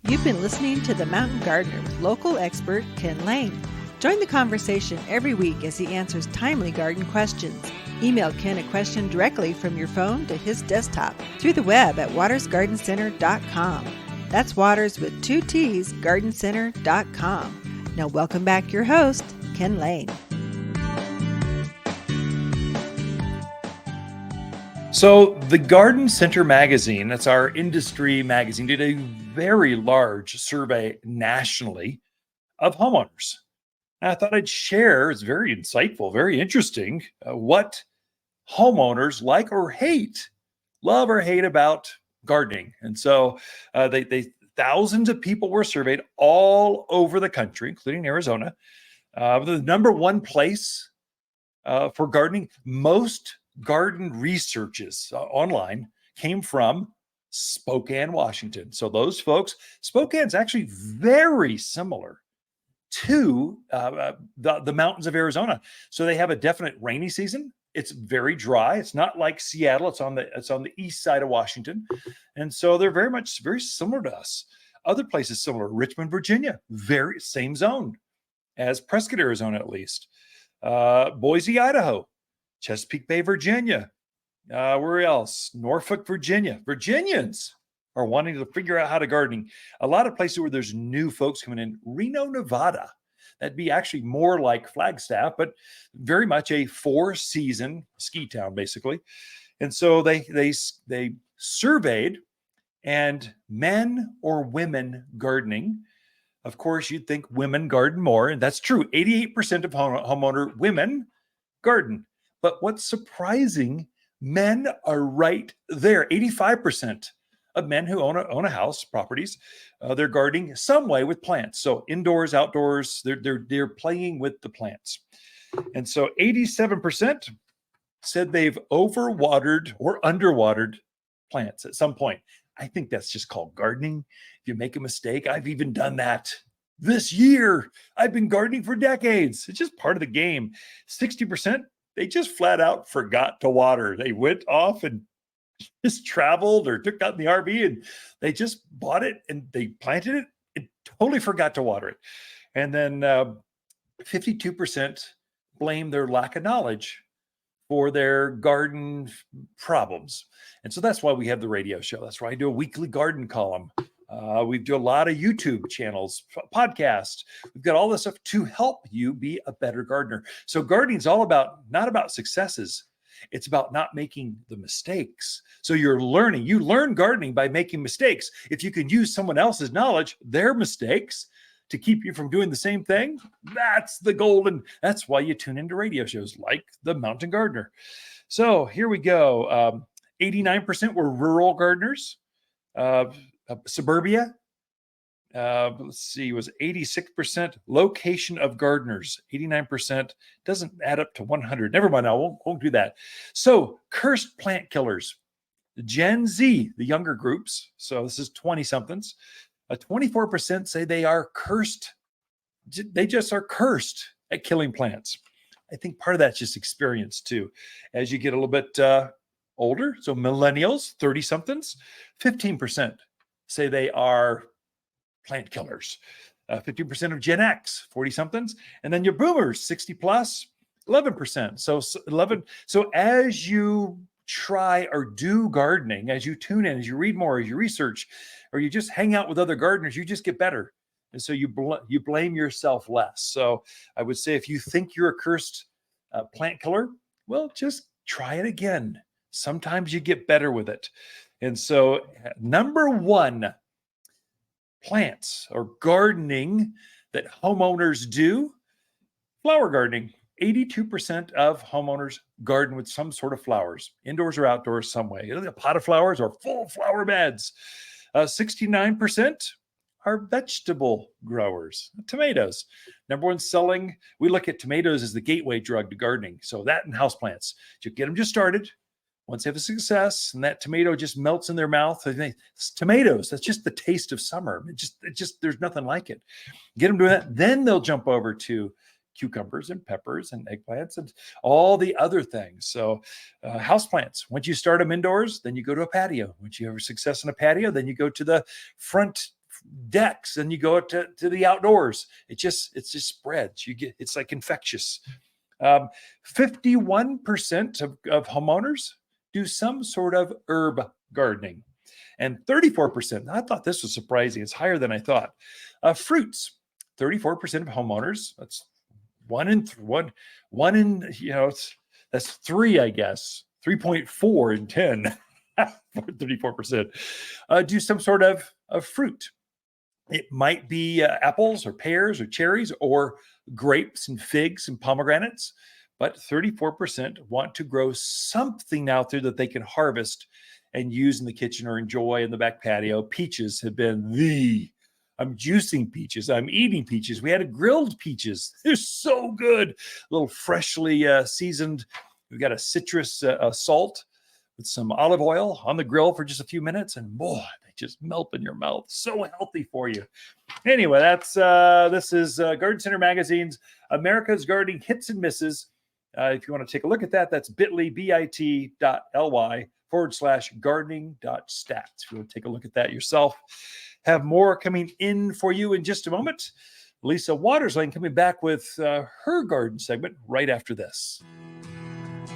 You've been listening to The Mountain Gardener with local expert Ken Lane. Join the conversation every week as he answers timely garden questions. Email Ken a question directly from your phone to his desktop through the web at watersgardencenter.com. That's Waters with 2 T's, gardencenter.com. Now welcome back your host, Ken Lane. So the Garden Center magazine, that's our industry magazine, did a very large survey nationally of homeowners. And I thought I'd share, it's very insightful, very interesting, what homeowners like or hate, love or hate about gardening. And so they thousands of people were surveyed all over the country, including Arizona. The number one place for gardening, most garden researches online came from Spokane, Washington. So those folks, Spokane's actually very similar to the mountains of Arizona. So they have a definite rainy season. It's very dry. It's not like Seattle. It's on the east side of Washington. And so they're very similar to us. Other places similar. Richmond, Virginia, very same zone as Prescott, Arizona, at least. Boise, Idaho, Chesapeake Bay, Virginia. Where else? Norfolk, Virginia. Virginians are wanting to figure out how to gardening. A lot of places where there's new folks coming in. Reno, Nevada. That'd be actually more like Flagstaff, but very much a 4-season ski town, basically. And so they surveyed, and men or women gardening. Of course, you'd think women garden more, and that's true. 88% of homeowner women garden. But what's surprising, men are right there. 85% of men who own a house, properties, they're gardening some way with plants. So indoors, outdoors, they're playing with the plants. And so 87% said they've overwatered or underwatered plants at some point. I think that's just called gardening. If you make a mistake, I've even done that this year. I've been gardening for decades. It's just part of the game. 60%, they just flat out forgot to water. They went off and just traveled or took out in the RV and they just bought it and they planted it and totally forgot to water it. And then 52% blame their lack of knowledge for their garden problems. And so that's why we have the radio show. That's why I do a weekly garden column. We do a lot of YouTube channels, podcasts. We've got all this stuff to help you be a better gardener. So gardening is all about, not about successes. It's about not making the mistakes. So you're learning. You learn gardening by making mistakes. If you can use someone else's knowledge, their mistakes, to keep you from doing the same thing, that's the golden. That's why you tune into radio shows like The Mountain Gardener. So here we go. 89% were rural gardeners. Suburbia, let's see, was 86% location of gardeners. 89% doesn't add up to 100. Never mind, I won't do that. So cursed plant killers. Gen Z, the younger groups, so this is 20-somethings, 24% say they are cursed. They just are cursed at killing plants. I think part of that's just experience too. As you get a little bit older, so millennials, 30-somethings, 15% say they are plant killers. 15% of Gen X, 40-somethings, and then your boomers, 60 plus, 11%. So 11. So as you try or do gardening, as you tune in, as you read more, as you research, or you just hang out with other gardeners, you just get better. And so you blame yourself less. So I would say if you think you're a cursed plant killer, well, just try it again. Sometimes you get better with it. And so number one, plants or gardening that homeowners do, flower gardening. 82% of homeowners garden with some sort of flowers, indoors or outdoors, some way. A pot of flowers or full flower beds. 69% are vegetable growers. Tomatoes. Number one selling, we look at tomatoes as the gateway drug to gardening. So that and houseplants. You get them just started. Once they have a success and that tomato just melts in their mouth, it's tomatoes. That's just the taste of summer. It just, there's nothing like it. Get them doing that. Then they'll jump over to cucumbers and peppers and eggplants and all the other things. So houseplants, once you start them indoors, then you go to a patio. Once you have success in a patio, then you go to the front decks, and you go out to the outdoors. It just spreads. It's like infectious. 51% of homeowners do some sort of herb gardening, and 34%. I thought this was surprising. It's higher than I thought. Fruits. 34% of homeowners. That's one in that's 3, I guess. 3.4 in 10. 34% do some sort of fruit. It might be apples or pears or cherries or grapes and figs and pomegranates, but 34% want to grow something out there that they can harvest and use in the kitchen or enjoy in the back patio. Peaches have been I'm juicing peaches. I'm eating peaches. We had grilled peaches. They're so good. A little freshly seasoned. We've got a citrus salt with some olive oil on the grill for just a few minutes, and boy, they just melt in your mouth. So healthy for you. Anyway, this is Garden Center Magazine's America's Gardening Hits and Misses. If you want to take a look at that, that's bit.ly/gardening.stats. If you want to take a look at that yourself. Have more coming in for you in just a moment. Lisa Waterslane coming back with her garden segment right after this.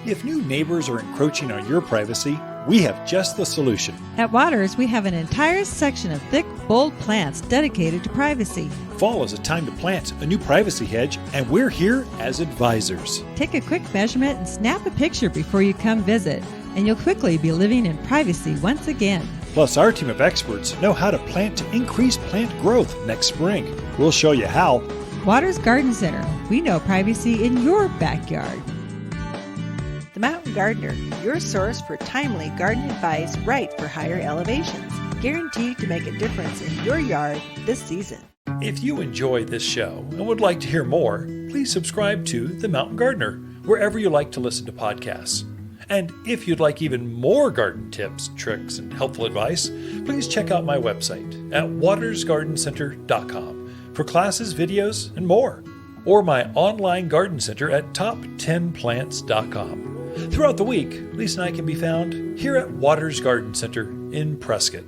If new neighbors are encroaching on your privacy, we have just the solution. At Waters, we have an entire section of thick, bold plants dedicated to privacy. Fall is a time to plant a new privacy hedge, and we're here as advisors. Take a quick measurement and snap a picture before you come visit, and you'll quickly be living in privacy once again. Plus, our team of experts know how to plant to increase plant growth next spring. We'll show you how. Waters Garden Center. We know privacy in your backyard. The Mountain Gardener, your source for timely garden advice right for higher elevations. Guaranteed to make a difference in your yard this season. If you enjoy this show and would like to hear more, please subscribe to The Mountain Gardener, wherever you like to listen to podcasts. And if you'd like even more garden tips, tricks, and helpful advice, please check out my website at watersgardencenter.com for classes, videos, and more, or my online garden center at top10plants.com. Throughout the week, Lisa and I can be found here at Waters Garden Center in Prescott.